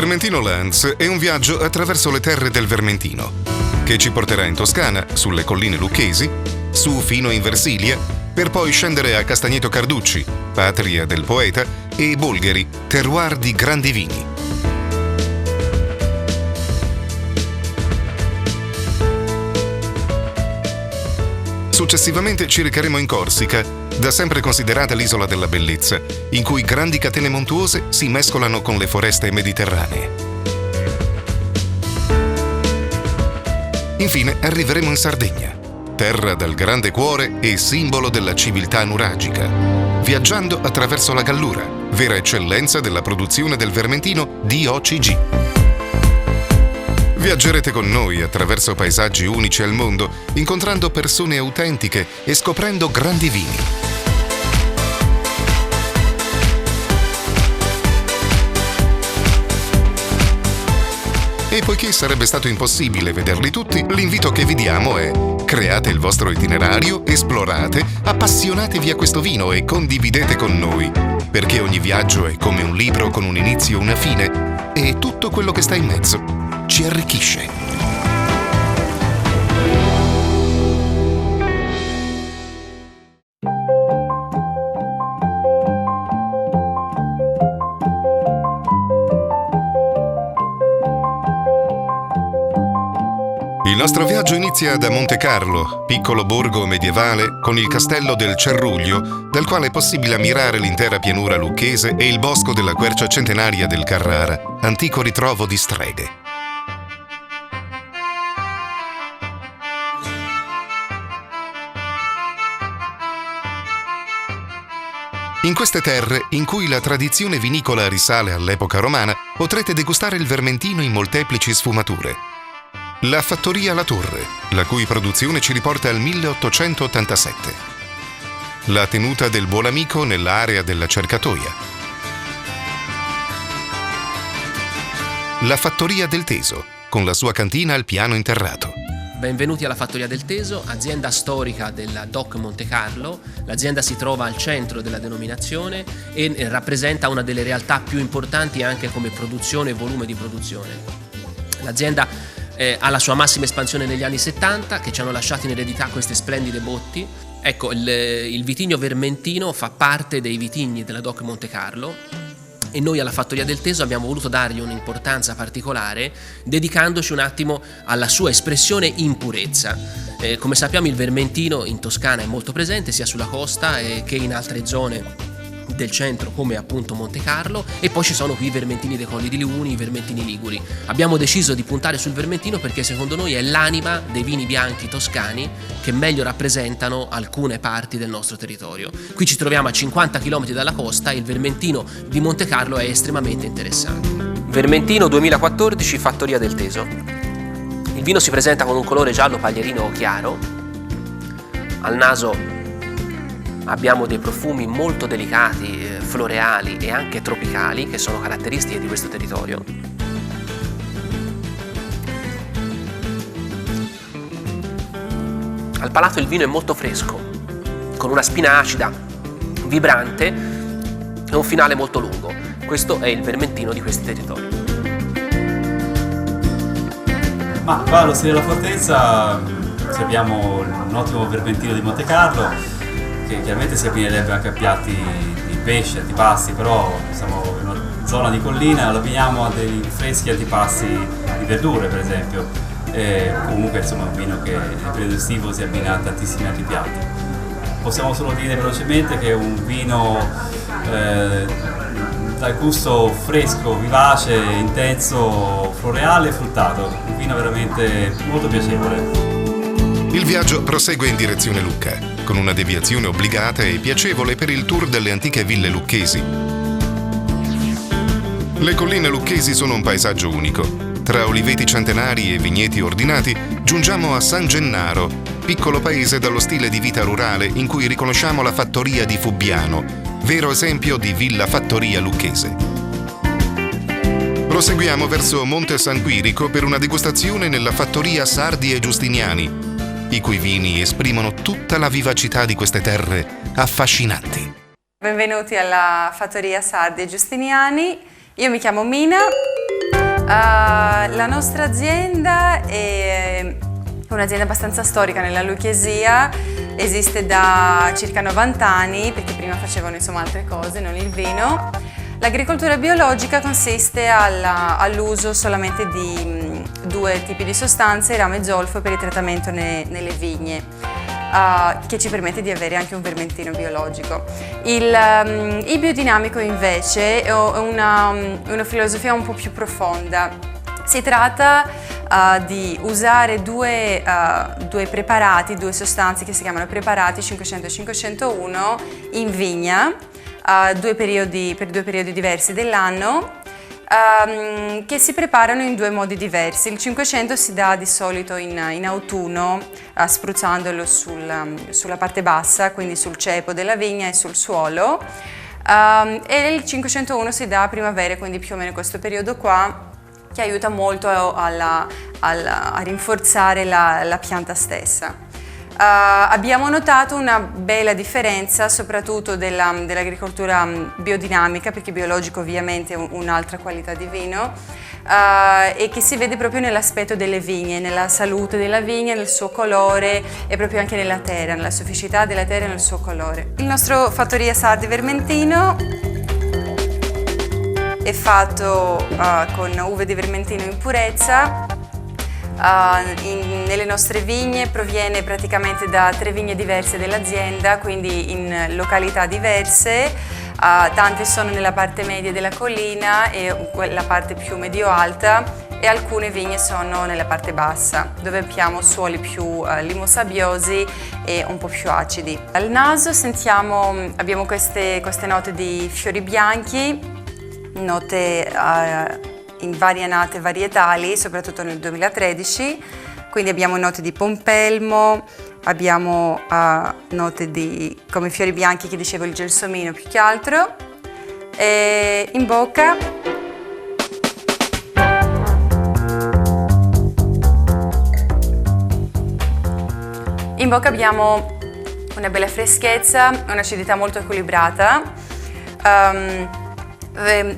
Vermentino Lands è un viaggio attraverso le terre del Vermentino, che ci porterà in Toscana, sulle colline lucchesi, su fino in Versilia, per poi scendere a Castagneto Carducci, patria del poeta, e Bolgheri, terroir di grandi vini. Successivamente ci recheremo in Corsica, da sempre considerata l'isola della bellezza, in cui grandi catene montuose si mescolano con le foreste mediterranee. Infine arriveremo in Sardegna, terra dal grande cuore e simbolo della civiltà nuragica, viaggiando attraverso la Gallura, vera eccellenza della produzione del vermentino DOCG. Viaggerete con noi attraverso paesaggi unici al mondo, incontrando persone autentiche e scoprendo grandi vini. E poiché sarebbe stato impossibile vederli tutti, l'invito che vi diamo è: create il vostro itinerario, esplorate, appassionatevi a questo vino e condividete con noi, perché ogni viaggio è come un libro con un inizio e una fine, e tutto quello che sta in mezzo ci arricchisce. Il nostro viaggio inizia da Montecarlo, piccolo borgo medievale con il castello del Cerruglio, dal quale è possibile ammirare l'intera pianura lucchese e il bosco della quercia centenaria del Carrara, antico ritrovo di streghe. In queste terre, in cui la tradizione vinicola risale all'epoca romana, potrete degustare il vermentino in molteplici sfumature. La fattoria La Torre, la cui produzione ci riporta al 1887. La tenuta del Buonamico nell'area della Cercatoia. La fattoria del Teso, con la sua cantina al piano interrato. Benvenuti alla Fattoria del Teso, azienda storica della DOC Montecarlo. L'azienda si trova al centro della denominazione e rappresenta una delle realtà più importanti anche come produzione e volume di produzione. L'azienda ha la sua massima espansione negli anni 70, che ci hanno lasciato in eredità queste splendide botti. Ecco, il vitigno vermentino fa parte dei vitigni della DOC Montecarlo. E noi alla Fattoria del Teso abbiamo voluto dargli un'importanza particolare, dedicandoci un attimo alla sua espressione in purezza. Come sappiamo, il vermentino in Toscana è molto presente sia sulla costa che in altre zone del centro, come appunto Montecarlo, e poi ci sono qui i vermentini dei Colli di Liuni, i vermentini liguri. Abbiamo deciso di puntare sul vermentino perché secondo noi è l'anima dei vini bianchi toscani che meglio rappresentano alcune parti del nostro territorio. Qui ci troviamo a 50 km dalla costa e il vermentino di Montecarlo è estremamente interessante. Vermentino 2014, Fattoria del Teso. Il vino si presenta con un colore giallo paglierino chiaro. Al naso abbiamo dei profumi molto delicati, floreali e anche tropicali, che sono caratteristiche di questo territorio. Al palato il vino è molto fresco, con una spina acida, vibrante e un finale molto lungo. Questo è il vermentino di questi territori. Ma qua all'Osteria della Fortezza abbiamo un ottimo vermentino di Montecarlo, che chiaramente si abbinerebbe anche a piatti di pesce, antipasti, però siamo in una zona di collina, lo abbiniamo a dei freschi antipasti di verdure per esempio, e comunque insomma un vino che nel periodo estivo si abbina a tantissimi altri piatti. Possiamo solo dire velocemente che è un vino dal gusto fresco, vivace, intenso, floreale e fruttato, un vino veramente molto piacevole. Il viaggio prosegue in direzione Lucca, con una deviazione obbligata e piacevole per il tour delle antiche ville lucchesi. Le colline lucchesi sono un paesaggio unico. Tra oliveti centenari e vigneti ordinati, giungiamo a San Gennaro, piccolo paese dallo stile di vita rurale in cui riconosciamo la fattoria di Fubbiano, vero esempio di villa fattoria lucchese. Proseguiamo verso Monte San Quirico per una degustazione nella fattoria Sardi e Giustiniani, i cui vini esprimono tutta la vivacità di queste terre affascinanti. Benvenuti alla Fattoria Sardi e Giustiniani. Io mi chiamo Mina La nostra azienda è un'azienda abbastanza storica nella Lucchesia, esiste da circa 90 anni perché prima facevano altre cose, non il vino. L'agricoltura biologica consiste all'uso solamente di 2 tipi di sostanze, rame e zolfo, per il trattamento nelle vigne, che ci permette di avere anche un vermentino biologico. Il biodinamico invece è una filosofia un po' più profonda. Si tratta di usare due preparati, 2 sostanze che si chiamano preparati 500 e 501 in vigna, per 2 periodi diversi dell'anno, che si preparano in 2 modi diversi. Il 500 si dà di solito in autunno, spruzzandolo sulla parte bassa, quindi sul cepo della vigna e sul suolo, e il 501 si dà a primavera, quindi più o meno questo periodo qua, che aiuta molto a rinforzare la pianta stessa. Abbiamo notato una bella differenza soprattutto dell'agricoltura biodinamica, perché biologico ovviamente è un'altra qualità di vino, e che si vede proprio nell'aspetto delle vigne, nella salute della vigna, nel suo colore e proprio anche nella terra, nella sofficità della terra e nel suo colore. Il nostro Fattoria Sardi Vermentino è fatto con uve di vermentino in purezza. Nelle nostre vigne proviene praticamente da 3 vigne diverse dell'azienda, quindi in località diverse. Tante sono nella parte media della collina e la parte più medio-alta, e alcune vigne sono nella parte bassa, dove abbiamo suoli più limo-sabbiosi e un po' più acidi. Al naso abbiamo queste note di fiori bianchi, note in varie annate varietali, soprattutto nel 2013, quindi abbiamo note di pompelmo, abbiamo note come fiori bianchi, che dicevo, il gelsomino più che altro. E in bocca abbiamo una bella freschezza, un'acidità molto equilibrata.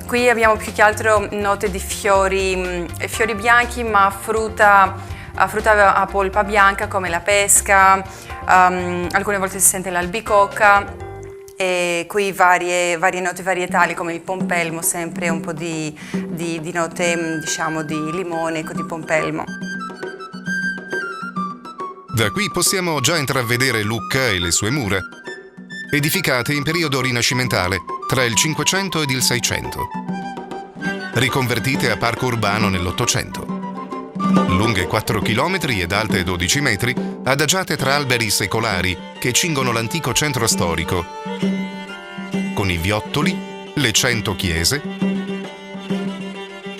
Qui abbiamo più che altro note di fiori bianchi, ma frutta a polpa bianca come la pesca, alcune volte si sente l'albicocca, e qui varie note varietali come il pompelmo, sempre un po' di note, diciamo, di limone, di pompelmo. Da qui possiamo già intravedere Lucca e le sue mura, edificate in periodo rinascimentale tra il 500 ed il 600, riconvertite a parco urbano nell'800. Lunghe 4 km ed alte 12 metri, adagiate tra alberi secolari che cingono l'antico centro storico, con i viottoli, le 100 chiese,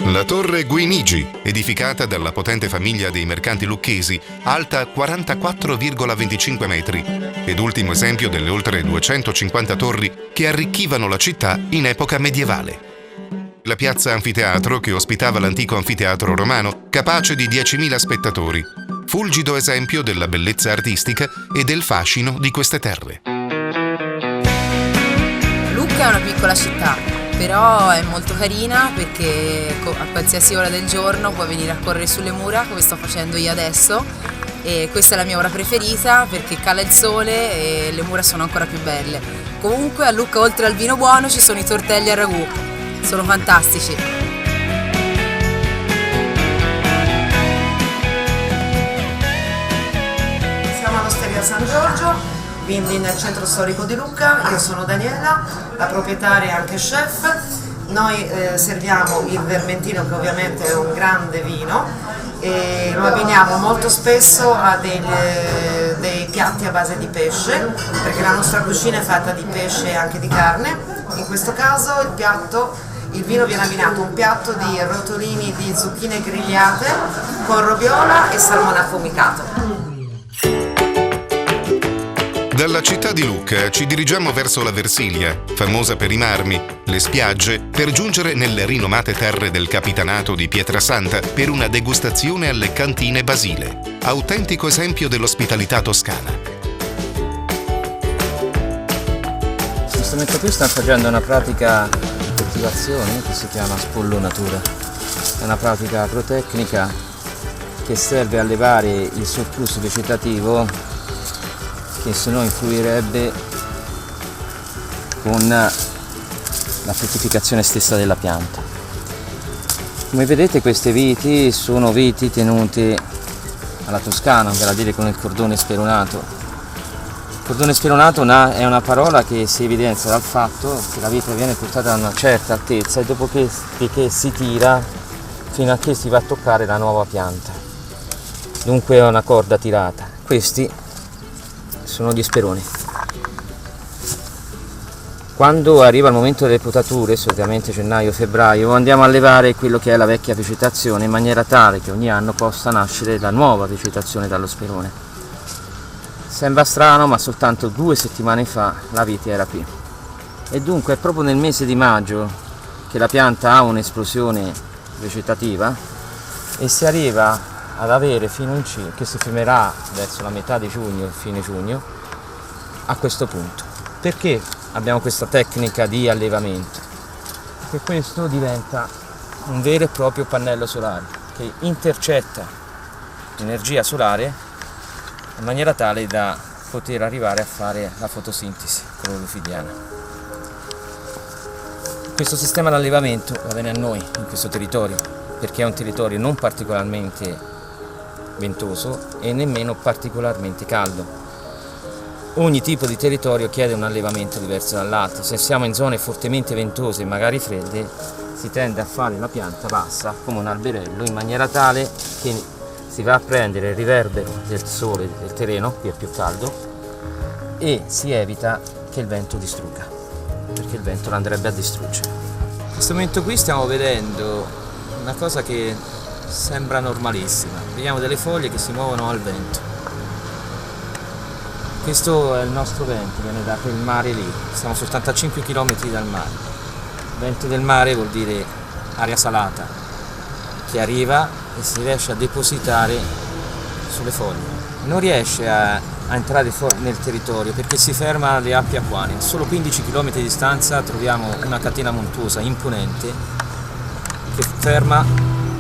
la torre Guinigi, edificata dalla potente famiglia dei mercanti lucchesi, alta 44,25 metri, ed ultimo esempio delle oltre 250 torri che arricchivano la città in epoca medievale. La piazza Anfiteatro, che ospitava l'antico anfiteatro romano, capace di 10.000 spettatori, fulgido esempio della bellezza artistica e del fascino di queste terre. Lucca è una piccola città, però è molto carina perché a qualsiasi ora del giorno puoi venire a correre sulle mura, come sto facendo io adesso, e questa è la mia ora preferita perché cala il sole e le mura sono ancora più belle. Comunque a Lucca, oltre al vino buono, ci sono i tortelli al ragù, sono fantastici. Siamo all'Osteria San Giorgio, quindi nel centro storico di Lucca. Io sono Daniela, la proprietaria e anche chef. Noi serviamo il vermentino, che ovviamente è un grande vino, e lo abbiniamo molto spesso a dei piatti a base di pesce, perché la nostra cucina è fatta di pesce e anche di carne. In questo caso il vino viene abbinato a un piatto di rotolini di zucchine grigliate con robiola e salmone affumicato. Dalla città di Lucca ci dirigiamo verso la Versilia, famosa per i marmi, le spiagge, per giungere nelle rinomate terre del capitanato di Pietrasanta per una degustazione alle cantine Basile, autentico esempio dell'ospitalità toscana. In questo momento qui stanno facendo una pratica di coltivazione che si chiama spollonatura. è una pratica agrotecnica che serve a levare il surplus vegetativo che se no influirebbe con la fruttificazione stessa della pianta. Come vedete queste viti sono viti tenute alla toscana, vale a dire con il cordone speronato. Il cordone speronato è una parola che si evidenzia dal fatto che la vite viene portata a una certa altezza e dopo che si tira fino a che si va a toccare la nuova pianta. Dunque è una corda tirata. Questi sono gli speroni. Quando arriva il momento delle potature, solitamente gennaio-febbraio, andiamo a levare quello che è la vecchia vegetazione in maniera tale che ogni anno possa nascere la nuova vegetazione dallo sperone. Sembra strano, ma soltanto 2 settimane fa la vite era qui. E dunque è proprio nel mese di maggio che la pianta ha un'esplosione vegetativa e si arriva ad avere fino in cima, che si fermerà verso la metà di giugno, fine giugno, a questo punto. Perché abbiamo questa tecnica di allevamento? Perché questo diventa un vero e proprio pannello solare che intercetta l'energia solare in maniera tale da poter arrivare a fare la fotosintesi clorofidiana. Questo sistema di allevamento va bene a noi in questo territorio perché è un territorio non particolarmente ventoso e nemmeno particolarmente caldo. Ogni tipo di territorio chiede un allevamento diverso dall'altro. Se siamo in zone fortemente ventose e magari fredde, si tende a fare la pianta bassa come un alberello in maniera tale che si va a prendere il riverbero del sole del terreno, qui è più caldo, e si evita che il vento distrugga, perché il vento lo andrebbe a distruggere. In questo momento qui stiamo vedendo una cosa che sembra normalissima. Vediamo delle foglie che si muovono al vento. Questo è il nostro vento, viene da quel mare lì, siamo su 85 km dal mare. Vento del mare vuol dire aria salata, che arriva e si riesce a depositare sulle foglie. Non riesce a entrare nel territorio perché si ferma alle Alpi Apuane. A solo 15 km di distanza troviamo una catena montuosa imponente che ferma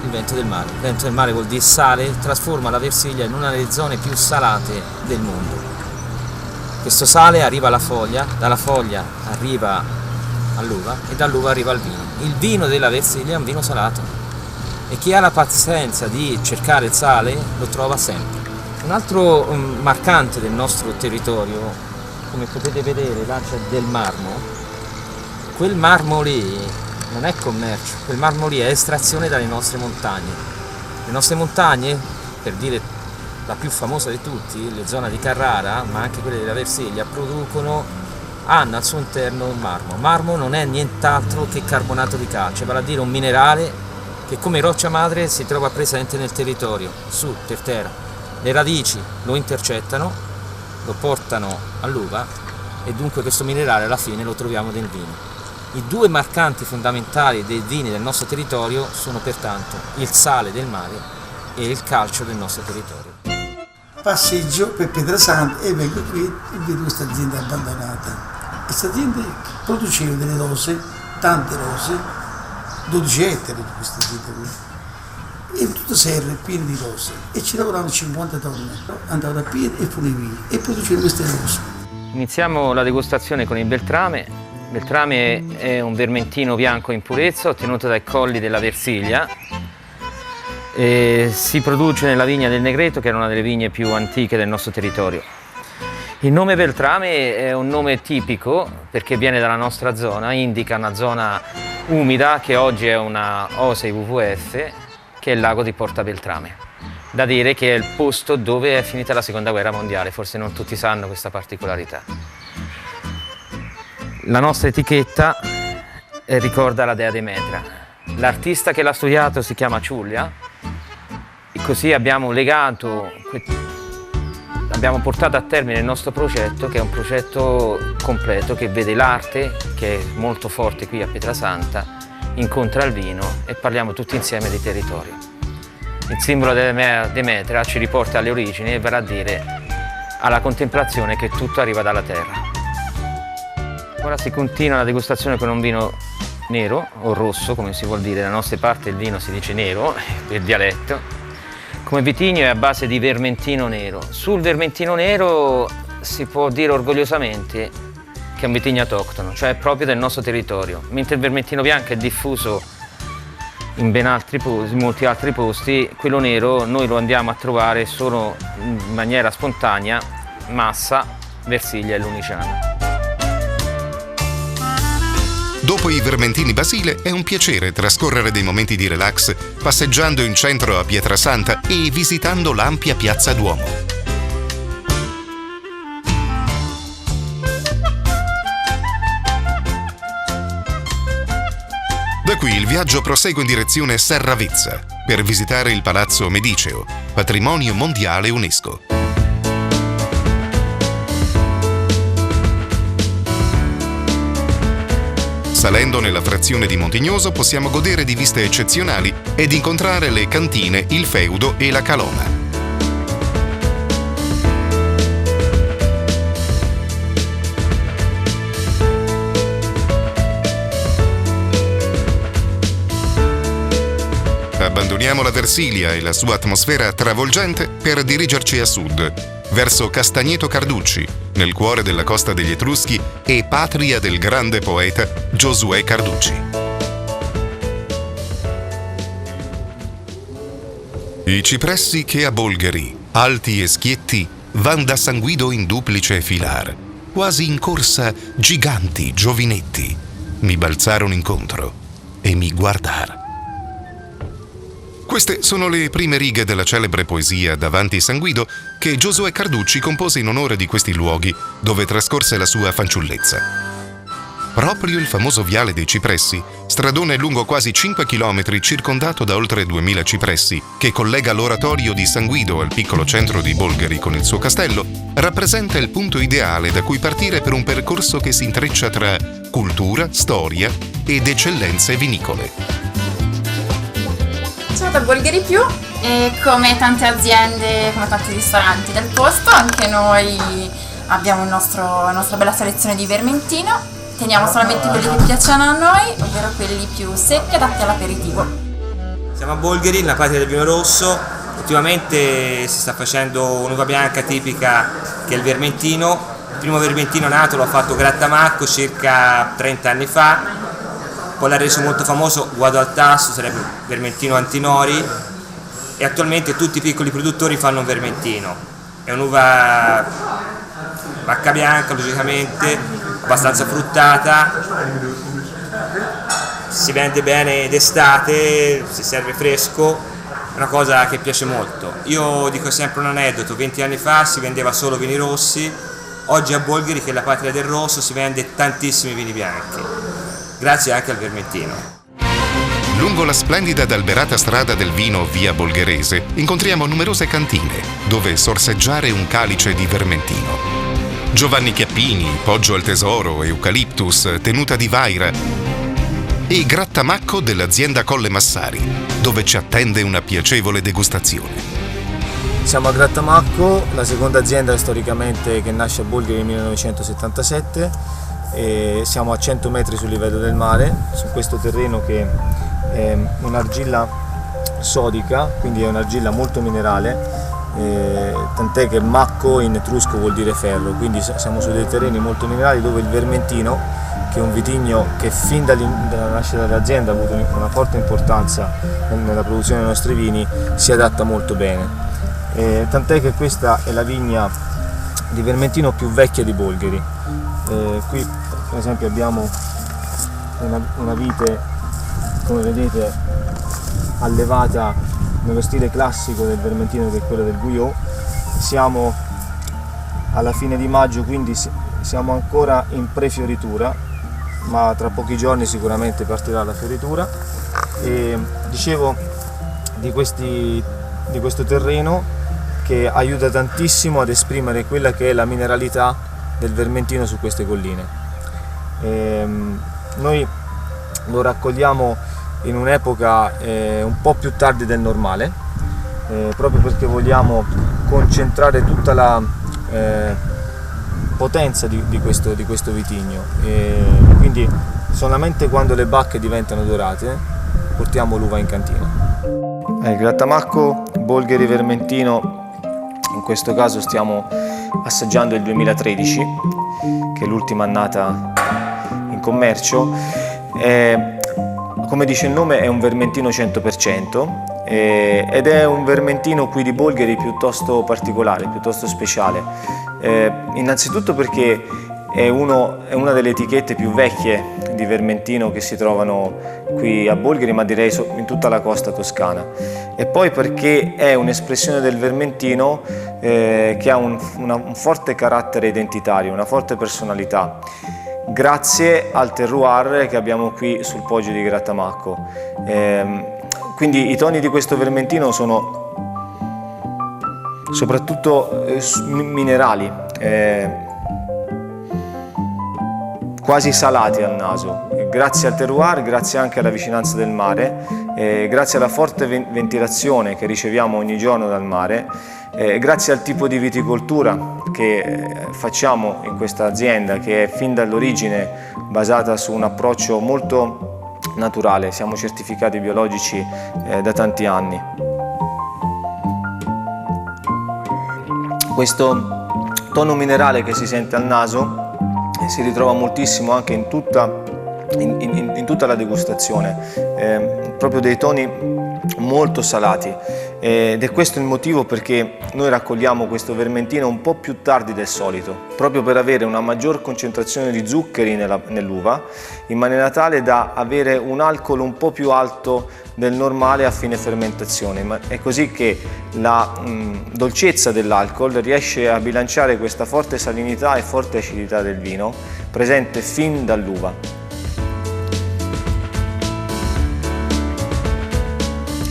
il vento del mare. Il vento del mare vuol dire sale, trasforma la Versilia in una delle zone più salate del mondo. Questo sale arriva alla foglia, dalla foglia arriva all'uva e dall'uva arriva al vino. Il vino della Versilia è un vino salato. E chi ha la pazienza di cercare il sale lo trova sempre. Un altro marcante del nostro territorio, come potete vedere, là c'è del marmo. Quel marmo lì non è commercio, quel marmo lì è estrazione dalle nostre montagne. Le nostre montagne, per dire la più famosa di tutti, le zone di Carrara, ma anche quelle della Versilia, hanno al suo interno un marmo. Marmo non è nient'altro che carbonato di calcio, vale a dire un minerale che come roccia madre si trova presente nel territorio, su, per terra. Le radici lo intercettano, lo portano all'uva e dunque questo minerale alla fine lo troviamo nel vino. I due marcanti fondamentali dei vini del nostro territorio sono pertanto il sale del mare e il calcio del nostro territorio. Passeggio per Pietrasanta e vengo qui e vedo questa azienda abbandonata. Questa azienda produceva delle rose, tante rose, 12 ettari di questa azienda qui, e tutte serre piene di rose, e ci lavoravano 50 donne, andavano a piedi e fuori e producevano queste rose. Iniziamo la degustazione con il Beltrame. Il Beltrame è un vermentino bianco in purezza ottenuto dai colli della Versilia. Si produce nella vigna del Negreto, che è una delle vigne più antiche del nostro territorio. Il nome Beltrame è un nome tipico perché viene dalla nostra zona, indica una zona umida che oggi è una OSEI WWF, che è il lago di Porta Beltrame. Da dire che è il posto dove è finita la seconda guerra mondiale, forse non tutti sanno questa particolarità. La nostra etichetta ricorda la dea Demetra. L'artista che l'ha studiato si chiama Ciulia e così abbiamo portato a termine il nostro progetto, che è un progetto completo che vede l'arte, che è molto forte qui a Pietrasanta, incontra il vino e parliamo tutti insieme di territorio. Il simbolo della Demetra ci riporta alle origini e vale a dire alla contemplazione che tutto arriva dalla terra. Ora si continua la degustazione con un vino nero o rosso, come si vuol dire, da nostre parti il vino si dice nero per dialetto. Come vitigno è a base di vermentino nero. Sul vermentino nero si può dire orgogliosamente che è un vitigno autoctono, cioè proprio del nostro territorio, mentre il vermentino bianco è diffuso in molti altri posti. Quello nero noi lo andiamo a trovare solo in maniera spontanea, Massa, Versilia e Lunigiana. Dopo i Vermentini Basile è un piacere trascorrere dei momenti di relax passeggiando in centro a Pietrasanta e visitando l'ampia Piazza Duomo. Da qui il viaggio prosegue in direzione Serravezza per visitare il Palazzo Mediceo, patrimonio mondiale UNESCO. Salendo nella frazione di Montignoso possiamo godere di viste eccezionali ed incontrare le cantine, il feudo e la caloma. Abbandoniamo la Versilia e la sua atmosfera travolgente per dirigerci a sud, verso Castagneto Carducci, nel cuore della costa degli Etruschi e patria del grande poeta Giosuè Carducci. I cipressi che a Bolgheri, alti e schietti, van da San Guido in duplice filar, quasi in corsa giganti giovinetti, mi balzarono incontro e mi guardar. Queste sono le prime righe della celebre poesia Davanti San Guido che Giosuè Carducci compose in onore di questi luoghi dove trascorse la sua fanciullezza. Proprio il famoso Viale dei Cipressi, stradone lungo quasi 5 km circondato da oltre 2000 cipressi, che collega l'oratorio di San Guido al piccolo centro di Bolgheri con il suo castello, rappresenta il punto ideale da cui partire per un percorso che si intreccia tra cultura, storia ed eccellenze vinicole. Sono da Bolgheri Più e come tante aziende, come tanti ristoranti del posto, anche noi abbiamo la nostra bella selezione di vermentino. Teniamo solamente quelli che piacciono a noi, ovvero quelli più secchi adatti all'aperitivo. Siamo a Bolgheri, nella patria del vino rosso. Ultimamente si sta facendo un'uva bianca tipica che è il vermentino. Il primo vermentino nato l'ha fatto Grattamacco circa 30 anni fa. Poi l'ha reso molto famoso Guado al Tasso, sarebbe vermentino Antinori, e attualmente tutti i piccoli produttori fanno un vermentino. È un'uva vacca bianca, logicamente, abbastanza fruttata, si vende bene d'estate, si serve fresco, è una cosa che piace molto. Io dico sempre un aneddoto: 20 anni fa si vendeva solo vini rossi, oggi a Bolgheri, che è la patria del rosso, si vende tantissimi vini bianchi. Grazie anche al vermentino. Lungo la splendida ed alberata strada del vino via Bolgherese incontriamo numerose cantine dove sorseggiare un calice di vermentino. Giovanni Chiappini, Poggio al Tesoro, Eucaliptus, Tenuta di Vaira e Grattamacco dell'azienda Colle Massari, dove ci attende una piacevole degustazione. Siamo a Grattamacco, la seconda azienda storicamente che nasce a Bolgheri nel 1977. E siamo a 100 metri sul livello del mare, su questo terreno che è un'argilla sodica, quindi è un'argilla molto minerale, tant'è che macco in etrusco vuol dire ferro, quindi siamo su dei terreni molto minerali dove il vermentino, che è un vitigno che fin dalla nascita dell'azienda ha avuto una forte importanza nella produzione dei nostri vini, si adatta molto bene. Tant'è che questa è la vigna di vermentino più vecchia di Bolgheri. Qui per esempio abbiamo una vite, come vedete, allevata nello stile classico del vermentino, che è quello del Guyot. Siamo alla fine di maggio, quindi siamo ancora in prefioritura, ma tra pochi giorni sicuramente partirà la fioritura. E dicevo di questo terreno che aiuta tantissimo ad esprimere quella che è la mineralità del vermentino su queste colline. Noi lo raccogliamo in un'epoca un po' più tardi del normale, proprio perché vogliamo concentrare tutta potenza di questo vitigno. Quindi solamente quando le bacche diventano dorate portiamo l'uva in cantina. Il Grattamacco Bolgheri Vermentino, in questo caso stiamo assaggiando il 2013, che è l'ultima annata in commercio. Come dice il nome, è un vermentino 100%. Ed è un vermentino qui di Bolgheri piuttosto particolare, piuttosto speciale, innanzitutto perché è una delle etichette più vecchie di vermentino che si trovano qui a Bolgheri, ma direi in tutta la costa toscana, e poi perché è un'espressione del vermentino che ha un forte carattere identitario, una forte personalità, grazie al terroir che abbiamo qui sul Poggio di Grattamacco. Quindi i toni di questo vermentino sono soprattutto minerali, quasi salati al naso, grazie al terroir, grazie anche alla vicinanza del mare, grazie alla forte ventilazione che riceviamo ogni giorno dal mare, grazie al tipo di viticoltura che facciamo in questa azienda, che è fin dall'origine basata su un approccio molto naturale. Siamo certificati biologici da tanti anni. Questo tono minerale che si sente al naso si ritrova moltissimo anche in tutta la degustazione, proprio dei toni molto salati, ed è questo il motivo perché noi raccogliamo questo vermentino un po' più tardi del solito, proprio per avere una maggior concentrazione di zuccheri nell'uva, in maniera tale da avere un alcol un po' più alto del normale a fine fermentazione, ma è così che la dolcezza dell'alcol riesce a bilanciare questa forte salinità e forte acidità del vino presente fin dall'uva.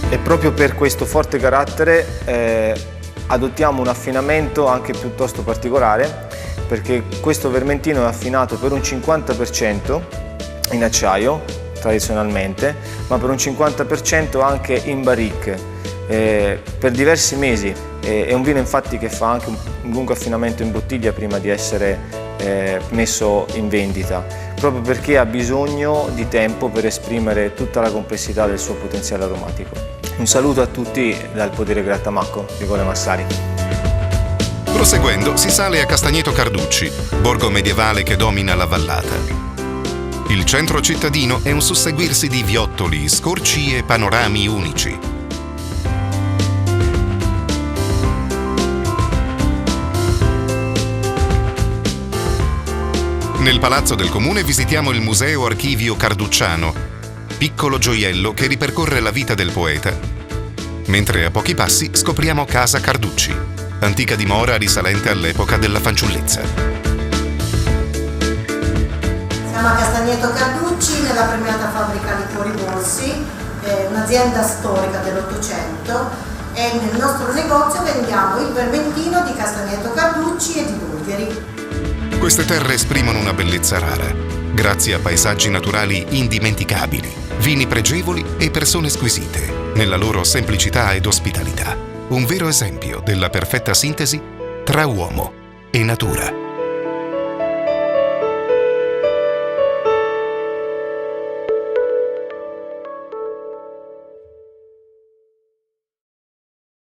E proprio per questo forte carattere adottiamo un affinamento anche piuttosto particolare, perché questo vermentino è affinato per un 50% in acciaio tradizionalmente, ma per un 50% anche in barrique per diversi mesi. È un vino infatti che fa anche un lungo affinamento in bottiglia prima di essere messo in vendita, proprio perché ha bisogno di tempo per esprimere tutta la complessità del suo potenziale aromatico. Un saluto a tutti dal Podere Grattamacco di Colle Massari. Proseguendo si sale a Castagneto Carducci, borgo medievale che domina la vallata. Il centro cittadino è un susseguirsi di viottoli, scorci e panorami unici. Nel palazzo del comune visitiamo il Museo Archivio Carducciano, piccolo gioiello che ripercorre la vita del poeta, mentre a pochi passi scopriamo Casa Carducci, antica dimora risalente all'epoca della fanciullezza. Siamo a Castagneto Carducci, nella premiata fabbrica Liquori Borsi, un'azienda storica dell'Ottocento, e nel nostro negozio vendiamo il vermentino di Castagneto Carducci e di Bolgheri. Queste terre esprimono una bellezza rara, grazie a paesaggi naturali indimenticabili, vini pregevoli e persone squisite, nella loro semplicità ed ospitalità. Un vero esempio della perfetta sintesi tra uomo e natura.